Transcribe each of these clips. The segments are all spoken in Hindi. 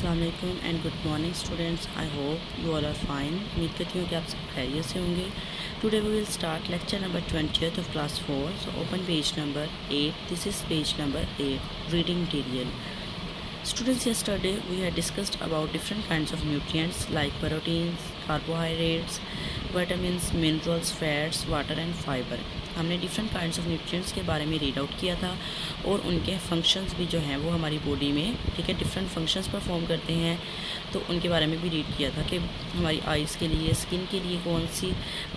अस्सलाम वालेकुम and good morning students. I hope you all are fine. उम्मीद करती हूँ कि आप सब खैरियत से होंगे। Today we will start lecture number 20th of class 4। So open page number 8. This is page number 8, reading material. Students, yesterday we had discussed about different kinds of nutrients like proteins, carbohydrates, vitamins, minerals, fats, water and fiber. हमने डिफरेंट काइंड्स ऑफ न्यूट्रिएंट्स के बारे में रीड आउट किया था और उनके फंक्शंस भी जो हैं वो हमारी बॉडी में डिफरेंट फंक्शंस परफॉर्म करते हैं, तो उनके बारे में भी रीड किया था कि हमारी आइज़ के लिए, स्किन के लिए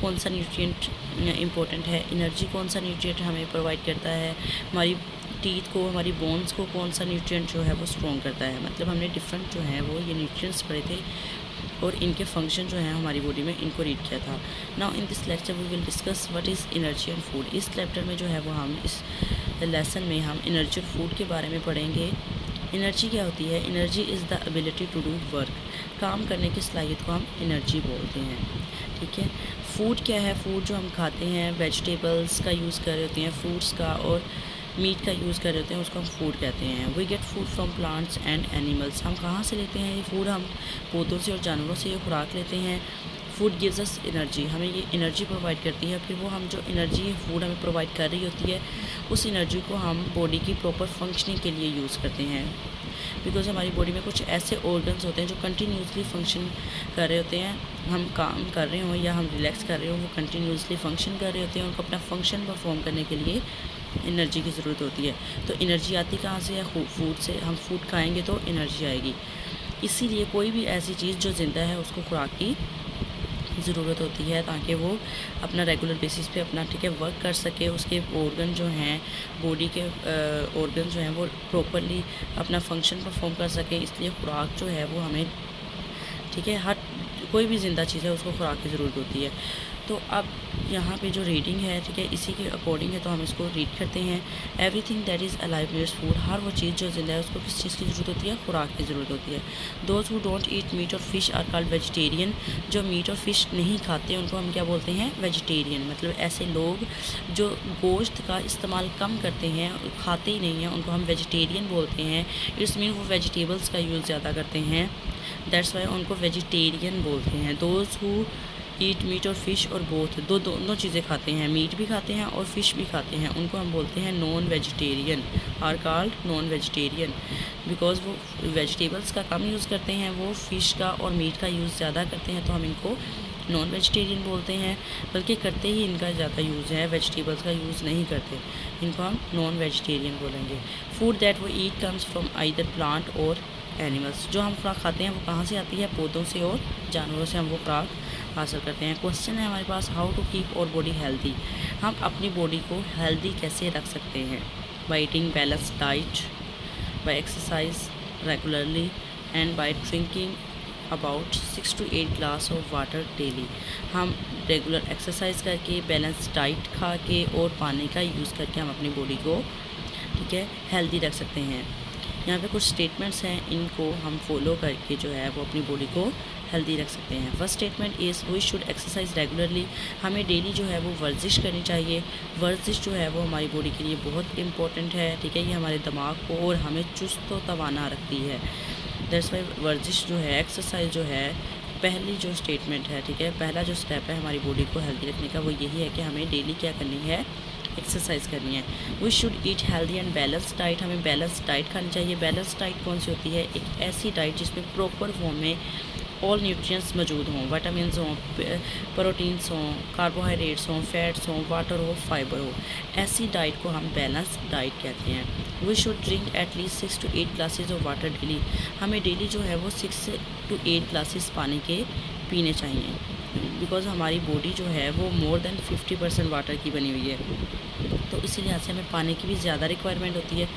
कौन सा न्यूट्रिएंट इम्पोर्टेंट है, एनर्जी कौन सा न्यूट्रिएंट हमें प्रोवाइड करता है, हमारी टीथ को, हमारी बोन्स को कौन सा न्यूट्रिएंट जो है वो स्ट्रॉन्ग करता है। मतलब हमने डिफरेंट जो है वो ये न्यूट्रिएंट्स पढ़े थे और इनके फंक्शन जो हैं हमारी बॉडी में, इनको रीड किया था। Now in this lecture we will discuss what is energy and food. इस लेक्चर में जो है वो हम इस लेसन में हम एनर्जी और फूड के बारे में पढ़ेंगे। एनर्जी क्या होती है? Energy is the ability to do work. काम करने की सलाहियत को हम एनर्जी बोलते हैं, ठीक है। फूड क्या है? फूड जो हम खाते हैं, वेजिटेबल्स का यूज़ कर रहे होते हैं, फ्रूट्स का और मीट का यूज़ कर रहे होते हैं, उसको हम फूड कहते हैं। We get food from plants and animals. हम कहाँ से लेते हैं ये फूड? हम पौधों से और जानवरों से ये खुराक लेते हैं। फूड गिव्स अस एनर्जी, हमें ये एनर्जी प्रोवाइड करती है। फिर वो हम जो एनर्जी फूड हमें प्रोवाइड कर रही होती है, उस एनर्जी को हम बॉडी की प्रॉपर फंक्शनिंग के लिए यूज़ करते हैं। बिकॉज़ हमारी बॉडी में कुछ ऐसे ऑर्गन्स होते हैं जो कंटिन्यूसली फंक्शन कर रहे होते हैं। हम काम कर रहे हों या हम रिलैक्स कर रहे हों, वो कंटिन्यूसली फंक्शन कर रहे होते हैं। उनको अपना फंक्शन परफॉर्म करने के लिए एनर्जी की ज़रूरत होती है। तो एनर्जी आती कहाँ से है? फूड से। हम फूड खाएंगे तो एनर्जी आएगी। इसीलिए कोई भी ऐसी चीज़ जो ज़िंदा है उसको खुराक की ज़रूरत होती है ताकि वो अपना रेगुलर बेसिस पे अपना वर्क कर सके। उसके ऑर्गन जो हैं, बॉडी के ऑर्गन जो हैं वो प्रॉपरली अपना फंक्शन परफॉर्म कर सके। इसलिए खुराक जो है वो हमें हर कोई भी ज़िंदा चीज़ है उसको खुराक की ज़रूरत होती है। तो अब यहाँ पे जो रीडिंग है, इसी के अकॉर्डिंग है, तो हम इसको रीड करते हैं। Everything that is alive needs food. हर वो चीज़ जो ज़िंदा है उसको किस चीज़ की ज़रूरत होती है? खुराक की ज़रूरत होती है। Those who don't eat meat और फिश आर कॉल्ड वेजिटेरियन। जो मीट और फिश नहीं खाते उनको हम क्या बोलते हैं? वेजिटेरियन। मतलब ऐसे लोग जो गोश्त का इस्तेमाल कम करते हैं, खाते ही नहीं हैं, उनको हम वेजिटेरियन बोलते हैं। इट्स मीन वो वेजिटेबल्स का यूज़ ज़्यादा करते हैं, दैट्स वाई उनको वेजिटेरियन बोलते हैं। दोज हु ईट मीट और फ़िश और बोथ, दोनों चीज़ें खाते हैं, मीट भी खाते हैं और फ़िश भी खाते हैं, उनको हम बोलते हैं non vegetarian. Are called non vegetarian because वो वेजिटेबल्स का कम यूज़ करते हैं, वो फ़िश का और मीट का यूज़ ज़्यादा करते हैं, तो हम इनको नॉन वेजिटेरियन बोलते हैं। बल्कि करते ही इनका ज़्यादा यूज़ है, वेजिटेबल्स का यूज़ नहीं करते, इनको हम नॉन वेजिटेरियन बोलेंगे। फूड दैट वो ईट कम्स फ्रॉम आइदर प्लांट और एनिमल्स। जो हम खुराक खाते हैं वो कहाँ से आती है? पौधों से और जानवरों से हम वो खुराक हासिल करते हैं। क्वेश्चन है हमारे पास, how to keep our body healthy. हम अपनी बॉडी को हेल्दी कैसे रख सकते हैं? By eating balance diet, by exercise regularly and by drinking about 6 to 8 glass of water daily. हम रेगुलर एक्सरसाइज करके, बैलेंस डाइट खा के और पानी का यूज़ करके हम अपनी बॉडी को हेल्दी रख सकते हैं। यहाँ पे कुछ स्टेटमेंट्स हैं, इनको हम फॉलो करके जो है वो अपनी बॉडी को हेल्दी रख सकते हैं। First statement is we should exercise regularly. हमें डेली जो है वो वर्जिश करनी चाहिए। वर्जिश जो है वो हमारी बॉडी के लिए बहुत इंपॉर्टेंट है, ये हमारे दिमाग को और हमें चुस्त व तवाना रखती है। दैट्स वाई वर्जिश जो है, एक्सरसाइज जो है, पहली जो स्टेटमेंट है, पहला जो स्टेप है हमारी बॉडी को हेल्दी रखने का, वो यही है कि हमें डेली क्या करनी है? एक्सरसाइज करनी है। We should eat healthy and balance diet. हमें बैलेंस डाइट खानी चाहिए। बैलेंस डाइट कौन सी होती है? एक ऐसी डाइट जिसमें प्रॉपर फॉर्म में ऑल न्यूट्रिएंट्स मौजूद हों, विटामिन्स हों, प्रोटीन्स हों, कार्बोहाइड्रेट्स हों, फैट्स हों, वाटर हो, फाइबर हो। ऐसी डाइट को हम बैलेंस डाइट कहते हैं। We should drink at least 6 to 8 glasses of water daily. हमें डेली जो है वो 6 to 8 ग्लासेस पानी के पीने चाहिए। बिकॉज़ हमारी बॉडी जो है वो मोर देन 50% वाटर की बनी हुई है, तो इसी लिहाज से हमें पानी की भी ज़्यादा रिक्वायरमेंट होती है,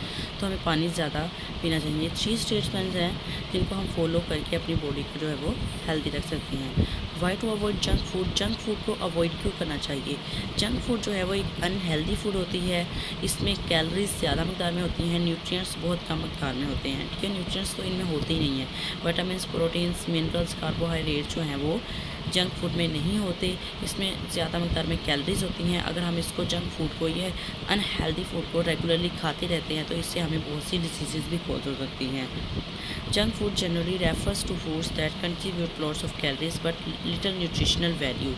तो हमें पानी ज़्यादा पीना चाहिए। 3 स्टेटमेंट्स हैं जिनको हम फॉलो करके अपनी बॉडी को जो है वो हेल्दी रख सकते हैं। Why to avoid junk food. Junk food को अवॉइड क्यों करना चाहिए? जंक फूड जो है वो एक अनहेल्दी फूड होती है। इसमें कैलोरीज ज़्यादा मकदार में होती हैं, न्यूट्रिएंट्स बहुत कम मकदार में होते हैं, न्यूट्रिएंट्स तो इनमें होते ही नहीं हैं। विटामिन्स, प्रोटीन्स, मिनरल्स, कार्बोहाइड्रेट्स जो हैं वो जंक फूड में नहीं होते। इसमें ज़्यादा मकदार में कैलोरीज होती हैं। अगर हम इसको जंक फूड को ये अनहेल्दी फूड को रेगुलरली खाते रहते हैं तो इससे हमें बहुत सी डिसीज़ भी कॉज हो सकती हैं। Junk food generally refers to foods that contribute lots of calories but little nutritional value.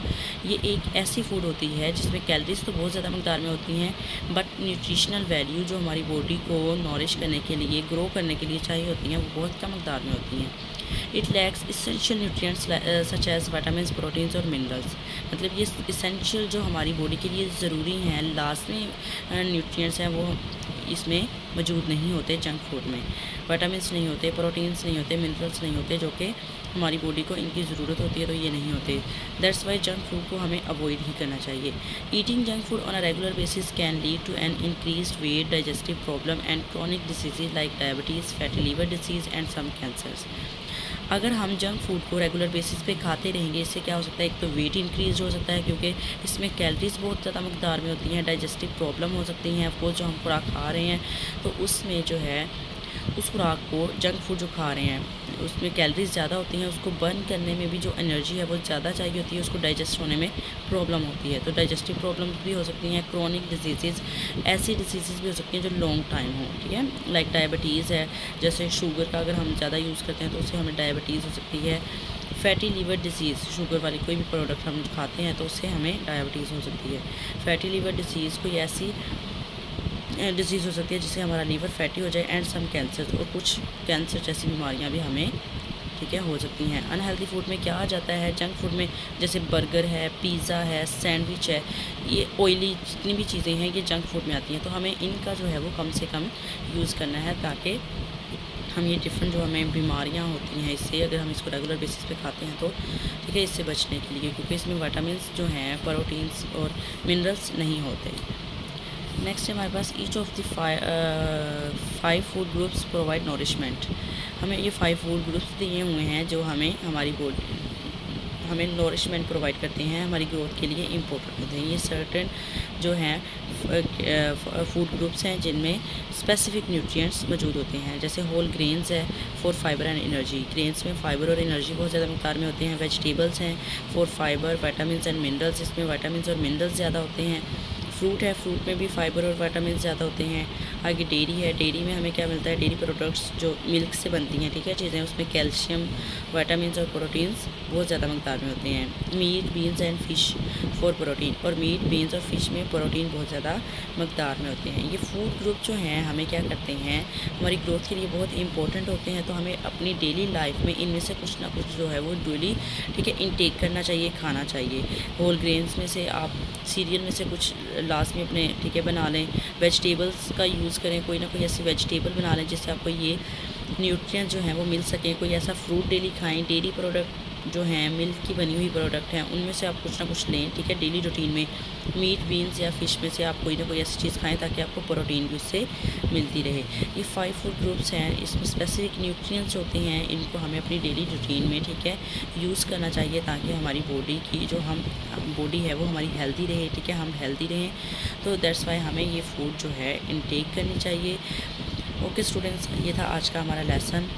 ये एक ऐसी फूड होती है जिसमें कैलोरीज तो बहुत ज़्यादा मकदार में होती हैं, बट न्यूट्रिशनल वैल्यू जो हमारी बॉडी को नॉरिश करने के लिए, ग्रो करने के लिए चाहिए होती हैं, वो बहुत कम मकदार में होती हैं। It lacks essential nutrients such as vitamin, proteins और मिनरल्स। मतलब ये इसेंशियल जो हमारी बॉडी के लिए ज़रूरी हैं, लाजमी न्यूट्रिएंट्स हैं, वो इसमें मौजूद नहीं होते जंक फूड में। विटामिन्स नहीं होते, प्रोटीन्स नहीं होते, मिनरल्स नहीं होते, जो कि हमारी बॉडी को इनकी ज़रूरत होती है, तो ये नहीं होते। दैट्स वाई जंक फूड को हमें अवॉइड ही करना चाहिए। Eating junk food on a regular basis can lead to an increased weight, digestive problem and chronic disease like diabetes, fatty liver disease and some cancers. अगर हम जंक फूड को रेगुलर बेसिस पे खाते रहेंगे, इससे क्या हो सकता है, एक तो वेट इंक्रीज हो सकता है क्योंकि इसमें कैलोरीज बहुत ज़्यादा मकदार में होती हैं, डाइजेस्टिव प्रॉब्लम हो सकती हैं। अफकोर्स जो हम खुराक खा रहे हैं तो उसमें जो है उस खुराक को, जंक फूड जो खा रहे हैं उसमें कैलोरीज ज़्यादा होती हैं, उसको बर्न करने में भी जो एनर्जी है वो ज़्यादा चाहिए होती है, उसको डाइजेस्ट होने में प्रॉब्लम होती है। तो डाइजेस्टिव प्रॉब्लम्स भी हो सकती हैं, क्रॉनिक डिजीज़, ऐसी डिजीज़ भी हो सकती हैं जो लॉन्ग टाइम हो, ठीक है। लाइक डायबिटीज़ है, जैसे शुगर का अगर हम ज़्यादा यूज़ करते हैं तो उससे हमें डायबिटीज़ हो सकती है। फैटी लीवर डिसीज़, शुगर वाली कोई भी प्रोडक्ट हम खाते हैं तो उससे हमें डायबिटीज़ हो सकती है। फैटी लीवर डिसीज़ कोई ऐसी डिजीज़ हो सकती है जिससे हमारा लीवर फैटी हो जाए, एंड सम कैंसर, और कुछ कैंसर जैसी बीमारियां भी हमें, ठीक है, हो सकती हैं। अनहेल्दी फूड में क्या आ जाता है, जंक फूड में जैसे बर्गर है, पिज़्ज़ा है, सैंडविच है, ये ऑयली जितनी भी चीज़ें हैं ये जंक फूड में आती हैं। तो हमें इनका जो है वो कम से कम यूज़ करना है ताकि हम ये डिफरेंट जो हमें बीमारियां होती हैं इससे, अगर हम इसको रेगुलर बेसिस पे खाते हैं तो, ठीक है, इससे बचने के लिए, क्योंकि इसमें विटामिन्स जो हैं, प्रोटीन्स और मिनरल्स नहीं होते। नेक्स्ट है हमारे पास each of the 5 food groups provide nourishment. हमें ये 5 फूड ग्रुप्स दिए हुए हैं जो हमारी बॉडी हमें नॉरिशमेंट प्रोवाइड करते हैं, हमारी ग्रोथ के लिए इम्पोर्टेंट होते हैं। ये सर्टेन जो हैं फूड ग्रुप्स हैं जिनमें स्पेसिफिक न्यूट्रिएंट्स मौजूद होते हैं। जैसे होल ग्रेन्स है for fibre and energy, grains में फाइबर और एनर्जी बहुत ज़्यादा मकदार में होते हैं। वेजिटेबल्स हैं for fibre, vitamins and minerals, इसमें विटामिन्स और मिनरल्स ज़्यादा होते हैं। फ्रूट है, फ्रूट में भी फाइबर और विटामिन ज़्यादा होते हैं। आगे डेयरी है, डेयरी में हमें क्या मिलता है, डेयरी प्रोडक्ट्स जो मिल्क से बनती हैं, ठीक है, चीज़ें, उसमें कैल्शियम, विटामिन और प्रोटीन्स बहुत ज़्यादा मकदार में होते हैं। Meat, beans and fish for protein, और मीट, बीन्स और फ़िश में प्रोटीन बहुत ज़्यादा मकदार में होते हैं। ये फूड ग्रुप जो हैं हमें क्या करते हैं, हमारी ग्रोथ के लिए बहुत इंपॉर्टेंट होते हैं। तो हमें अपनी डेली लाइफ में इनमें से कुछ ना कुछ जो है वो डेली, ठीक है, इनटेक करना चाहिए, खाना चाहिए। होल ग्रेन्स में से आप सीरियल में से कुछ लास्ट में अपने, ठीक है, बना लें। वेजिटेबल्स का यूज़ करें, कोई ना कोई ऐसी वेजिटेबल बना लें जिससे आपको ये न्यूट्रिएंट जो हैं वो मिल सकें। कोई ऐसा फ्रूट डेली खाएं। डेयरी प्रोडक्ट जो हैं, मिल्क की बनी हुई प्रोडक्ट हैं, उनमें से आप कुछ ना कुछ लें, ठीक है, डेली रूटीन में। मीट, बीन्स या फ़िश में से आप कोई ना कोई ऐसी चीज़ खाएं ताकि आपको प्रोटीन भी उससे मिलती रहे। ये 5 फूड ग्रुप्स हैं, इसमें स्पेसिफिक न्यूट्रिएंट्स होते हैं, इनको हमें अपनी डेली रूटीन में, ठीक है, यूज़ करना चाहिए ताकि हमारी बॉडी की जो बॉडी है वो हमारी हेल्दी रहे, ठीक है, हम हेल्दी रहें। तो दैट्स वाई हमें ये फूड जो है इनटेक करनी चाहिए। ओके स्टूडेंट्स, ये था आज का हमारा लेसन।